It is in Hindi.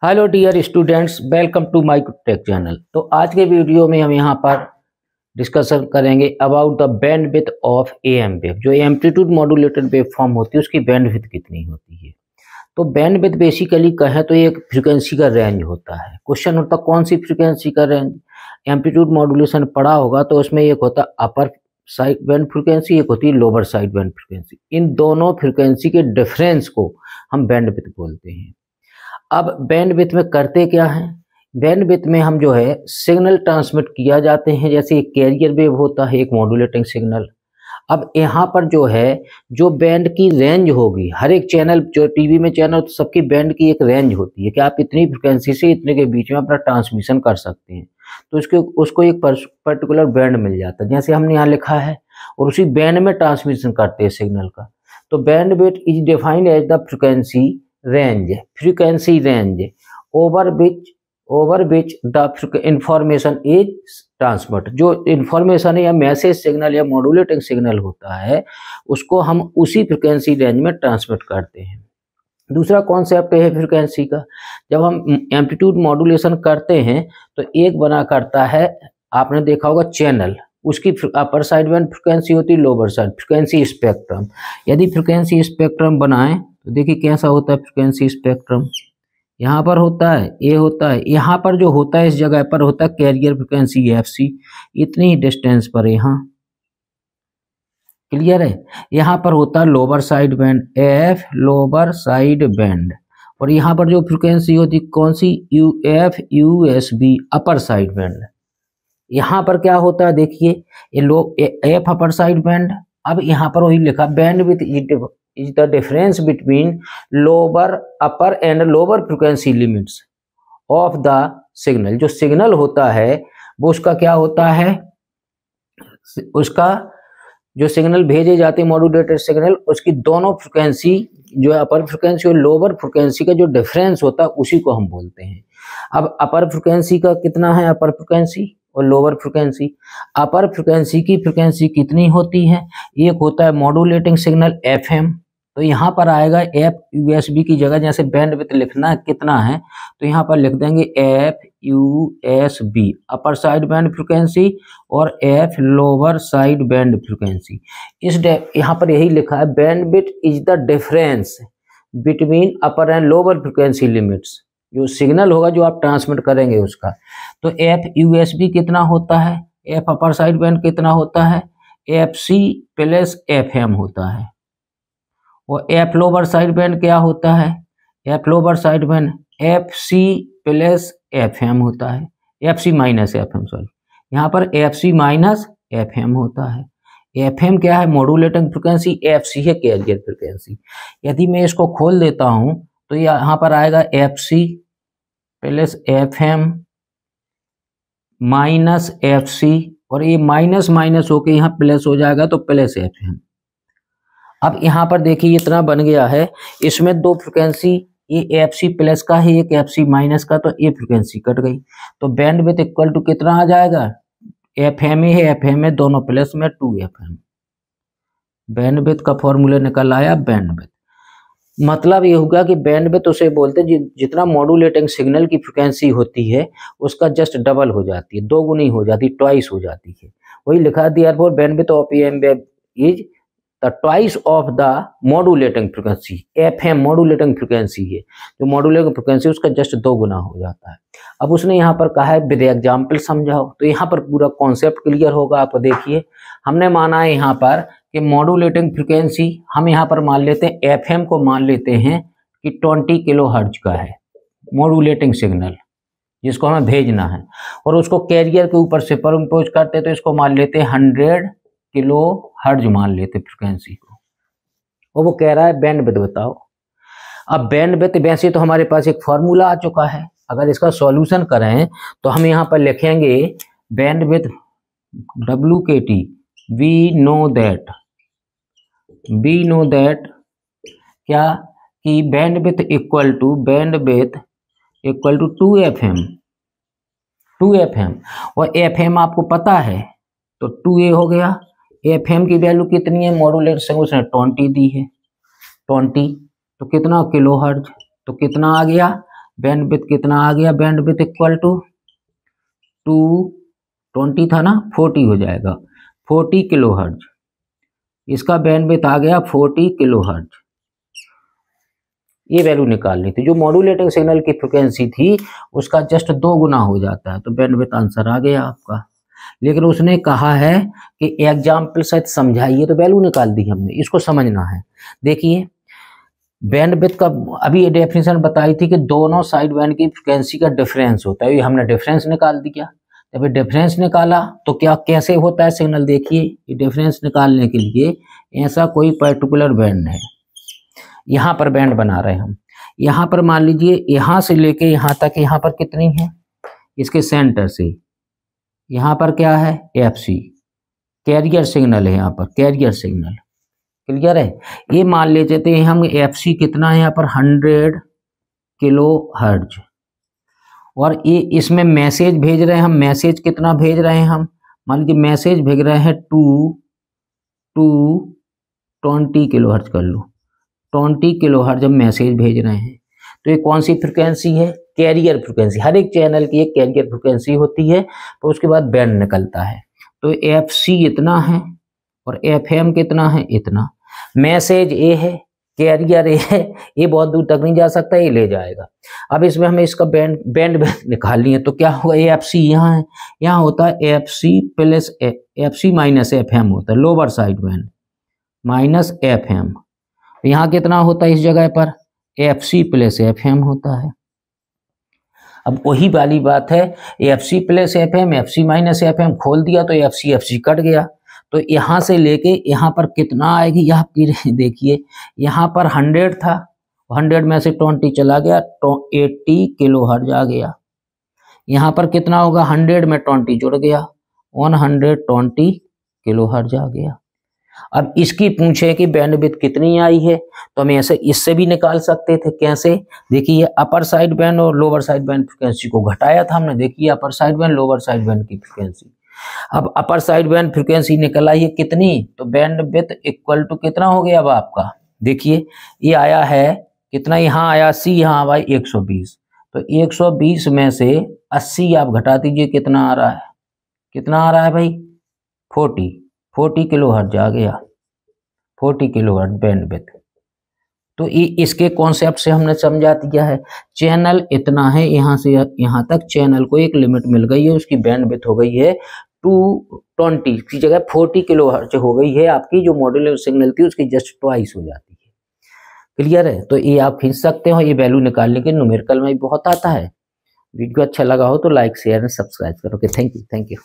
Hello dear students, welcome to my tech channel. तो आज के वीडियो में हम यहाँ पर डिस्कशन करेंगे about the bandwidth of am wave. जो एम्पलीट्यूड मॉड्यूलेटेड वेव फॉर्म होती है उसकी बैंडविड्थ कितनी होती है। तो बैंडविड्थ बेसिकली कहें तो एक फ्रीक्वेंसी का रेंज होता है। क्वेश्चन होता है कौन सी फ्रीक्वेंसी का रेंज। एम्पलीट्यूड मॉड्यूलेशन पढ़ा होगा तो उसमें एक होता है अपर साइड बैंड फ्रीक्वेंसी, एक होती है लोअर साइड बैंड फ्रीक्वेंसी। इन दोनों फ्रीक्वेंसी के डिफरेंस को हम बैंडविड्थ बोलते हैं। अब बैंडविड्थ में करते क्या है, बैंडविड्थ में हम जो है सिग्नल ट्रांसमिट किया जाते हैं। जैसे एक कैरियर वेव होता है, एक मॉड्यूलेटिंग सिग्नल। अब यहाँ पर जो है जो बैंड की रेंज होगी, हर एक चैनल जो टीवी में चैनल तो सबकी बैंड की एक रेंज होती है कि आप इतनी फ्रिक्वेंसी से इतने के बीच में अपना ट्रांसमिशन कर सकते हैं। तो उसको एक पर्टिकुलर बैंड मिल जाता है, जैसे हमने यहाँ लिखा है, और उसी बैंड में ट्रांसमिशन करते हैं सिग्नल का। तो bandwidth is defined as the frequency range over which the information is transmit. जो इंफॉर्मेशन है या मैसेज सिग्नल या मॉड्यूलेटिंग सिग्नल होता है उसको हम उसी फ्रिक्वेंसी रेंज में ट्रांसमिट करते हैं। दूसरा कॉन्सेप्ट है फ्रिक्वेंसी का। जब हम एम्पलीट्यूड मॉड्यूलेशन करते हैं तो एक बना करता है, आपने देखा होगा चैनल, उसकी अपर साइड बैंड फ्रिक्वेंसी होती है, लोअर साइड फ्रिक्वेंसी स्पेक्ट्रम। यदि फ्रिक्वेंसी स्पेक्ट्रम बनाएं तो देखिए कैसा होता है फ्रिक्वेंसी स्पेक्ट्रम। यहाँ पर होता है ये होता है, यहाँ पर जो होता है इस जगह पर होता है कैरियर फ्रिक्वेंसी एफसी, इतनी ही डिस्टेंस पर। यहाँ क्लियर है। यहाँ पर होता है lower side band F, lower side band. और यहाँ पर जो फ्रिक्वेंसी होती है कौन सी, F USB, upper side band. यहाँ पर क्या होता है देखिए, ये एफ अपर साइड बैंड। अब यहाँ पर वही लिखा bandwidth is the difference between lower upper and lower frequency limits of the signal. जो सिग्नल होता है वो उसका क्या होता है, उसका जो सिग्नल भेजे जाते हैं मॉड्यूलेटेड सिग्नल, उसकी दोनों फ्रिक्वेंसी जो है अपर फ्रिक्वेंसी और लोअर फ्रिक्वेंसी का जो डिफरेंस होता है उसी को हम बोलते हैं। अब अपर फ्रिक्वेंसी का कितना है, अपर फ्रिक्वेंसी और लोअर फ्रिक्वेंसी। अपर फ्रिक्वेंसी की फ्रिक्वेंसी कितनी होती है, एक होता है मॉड्यूलेटिंग सिग्नल एफएम। तो यहाँ पर आएगा एफ यूएसबी की जगह, जैसे बैंडविड्थ लिखना है कितना है तो यहाँ पर लिख देंगे F USB upper side band frequency और F lower side band frequency. यहाँ पर यही लिखा है bandwidth is the difference between upper and lower frequency limits. जो सिग्नल होगा जो आप ट्रांसमिट करेंगे उसका। तो एफ यूएसबी कितना होता है, एफ अपर साइड बैंड कितना होता है, F C plus F M होता है। और एफ लोअर साइड बैंड क्या होता है, F lower side band F C plus F M होता है, F C minus F M, sorry यहाँ पर F C minus F M होता है। एफ एम क्या है, मॉड्यूलेटिंग फ्रिक्वेंसी, एफ सी है कैरियर फ्रिक्वेंसी। यदि मैं इसको खोल देता हूं तो यहाँ पर आएगा F C plus F M minus F C, और ये माइनस माइनस होके यहाँ प्लस हो जाएगा तो प्लस एफ एम। अब यहाँ पर देखिए इतना बन गया है, इसमें दो फ्रिक्वेंसी, ये एफ सी प्लस का है, एक एफ सी माइनस का, तो ये फ्रिक्वेंसी कट गई। तो बैंडविड्थ इक्वल टू कितना आ जाएगा, एफ एम ही है, एफ एम है, दोनों प्लस में 2FM। बैंडविड्थ का फॉर्मूला निकल आया बैंडविड्थ। मतलब ये होगा कि बैंडविड्थ उसे बोलते हैं जितना मॉड्यूलेटिंग सिग्नल की फ्रिक्वेंसी होती है उसका जस्ट डबल हो जाती है, दो गुनी हो जाती है, ट्वाइस हो जाती है। वही लिखा दिया, bandwidth of am wave is the twice of the modulating frequency. FM modulating frequency है, जो मॉड्यूलेटिंग फ्रिक्वेंसी उसका जस्ट दो गुना हो जाता है। अब उसने यहाँ पर कहा है विद एग्जाम्पल समझाओ, तो यहाँ पर पूरा कॉन्सेप्ट क्लियर होगा। आप देखिए हमने माना है यहाँ पर कि मॉड्यूलेटिंग फ्रिक्वेंसी हम यहाँ पर मान लेते हैं, एफएम को मान लेते हैं कि 20 किलो हर्ट्ज का है मॉड्यूलेटिंग सिग्नल जिसको हमें भेजना है, और उसको कैरियर के ऊपर से सुपरइम्पोज करते हैं तो इसको मान लेते हैं 100 किलो हर्ट्ज मान लेते फ्रिक्वेंसी को। और वो कह रहा है बैंडविड्थ बताओ। अब बैंडविड्थ वैसे तो हमारे पास एक फॉर्मूला आ चुका है, अगर इसका सॉल्यूशन करें तो हम यहाँ पर लिखेंगे bandwidth WKT, we know that क्या कि बैंडविड्थ इक्वल टू 2FM। और FM आपको पता है तो 2A हो गया। FM की वैल्यू कितनी है, मॉड्यूलेट से उसने 20 दी है, 20 तो कितना किलो हर्ट्ज, तो कितना आ गया बैंडविड्थ कितना आ गया, बैंडविड्थ इक्वल टू 220 था ना, 40 हो जाएगा, 40 किलोहर्ट्ज। इसका बैंडविड्थ आ गया 40 किलोहर्ट्ज। ये वैल्यू निकालनी थी। जो मॉड्यूलेटिंग सिग्नल की फ्रिक्वेंसी थी उसका जस्ट 2 गुना हो जाता है, तो बैंडविड्थ आंसर आ गया आपका। लेकिन उसने कहा है कि एग्जाम्पल सहित समझाइए, तो वैल्यू निकाल दी हमने, इसको समझना है। देखिए बैंडविड्थ का अभी ये डेफिनेशन बताई थी कि दोनों साइड बैंड की फ्रिक्वेंसी का डिफरेंस होता है, ये हमने डिफरेंस निकाल दिया। जब डिफरेंस निकाला तो क्या कैसे होता है सिग्नल, देखिए ये डिफरेंस निकालने के लिए ऐसा कोई पर्टिकुलर बैंड है, यहाँ पर बैंड बना रहे हैं हम, यहाँ पर मान लीजिए यहाँ से लेके यहाँ तक, यहाँ पर कितनी है, इसके सेंटर से यहाँ पर क्या है, FC कैरियर सिग्नल है, यहाँ पर कैरियर सिग्नल, क्लियर है। ये मान लेते थे हम FC कितना है यहाँ पर 100 किलोहर्ट्ज, और ये इसमें मैसेज भेज रहे हैं हम, मैसेज कितना भेज रहे हैं हम, मान लीजिए मैसेज भेज रहे हैं 20 किलोहर्ट्ज कर लो, 20 किलोहर्ट्ज जब मैसेज भेज रहे हैं, तो ये कौन सी फ्रिक्वेंसी है, कैरियर फ्रिक्वेंसी। हर एक चैनल की एक कैरियर फ्रिक्वेंसी होती है, तो उसके बाद बैंड निकलता है। तो FC इतना है और FM कितना है, इतना। मैसेज ए है, कैरियर ए है, ये बहुत दूर तक नहीं जा सकता, ये ले जाएगा। अब इसमें हमें इसका बैंड निकालनी है, तो क्या होगा, FC यहाँ है, यहाँ होता है FC माइनस FM होता है, lower side band minus FM। यहाँ कितना होता है इस जगह पर, FC प्लस FM होता है। अब वही वाली बात है, FC plus FM, FC minus FM खोल दिया तो FC कट गया, तो यहाँ से लेके यहाँ पर कितना आएगी, यहाँ देखिए यहाँ पर 100 था, 100 में से 20 चला गया, तो 80 किलोहर्ट्ज आ गया। यहाँ पर कितना होगा, 100 में 20 जुड़ गया, 120 किलोहर्ट्ज आ गया। अब इसकी पूछे कि बैंडविड्थ कितनी आई है, तो हम ऐसे इससे भी निकाल सकते थे। कैसे, देखिए अपर साइड बैंड और लोअर साइड बैंड फ्रिक्वेंसी को घटाया था हमने, देखिए अपर side band lower side band की फ्रिक्वेंसी। अब अपर साइड बैंड फ्रिक्वेंसी निकल आई है कितनी, तो बैंडविड्थ इक्वल टू कितना हो गया अब आपका, देखिए ये आया है कितना, यहाँ आया C, यहाँ आया 120, तो 120 में से 80 आप घटा दीजिए, कितना आ रहा है, कितना आ रहा है भाई, 40 किलोहर्ट्ज आ गया, 40 किलोहर्ट्ज बैंडविड्थ। तो ये इसके कॉन्सेप्ट से हमने समझा दिया है, चैनल इतना है, यहाँ से यहाँ तक चैनल को एक लिमिट मिल गई है, उसकी बैंडविड्थ हो गई है 220 की जगह 40 किलोहर्ट्ज हो गई है आपकी, जो मॉड्यूलेटर सिग्नल थी उसकी जस्ट ट्वाइस हो जाती है। क्लियर है, तो ये आप खींच सकते हो, ये वैल्यू निकालने के न्यूमेरिकल में बहुत आता है। वीडियो अच्छा लगा हो तो लाइक शेयर एंड सब्सक्राइब करो। Thank you.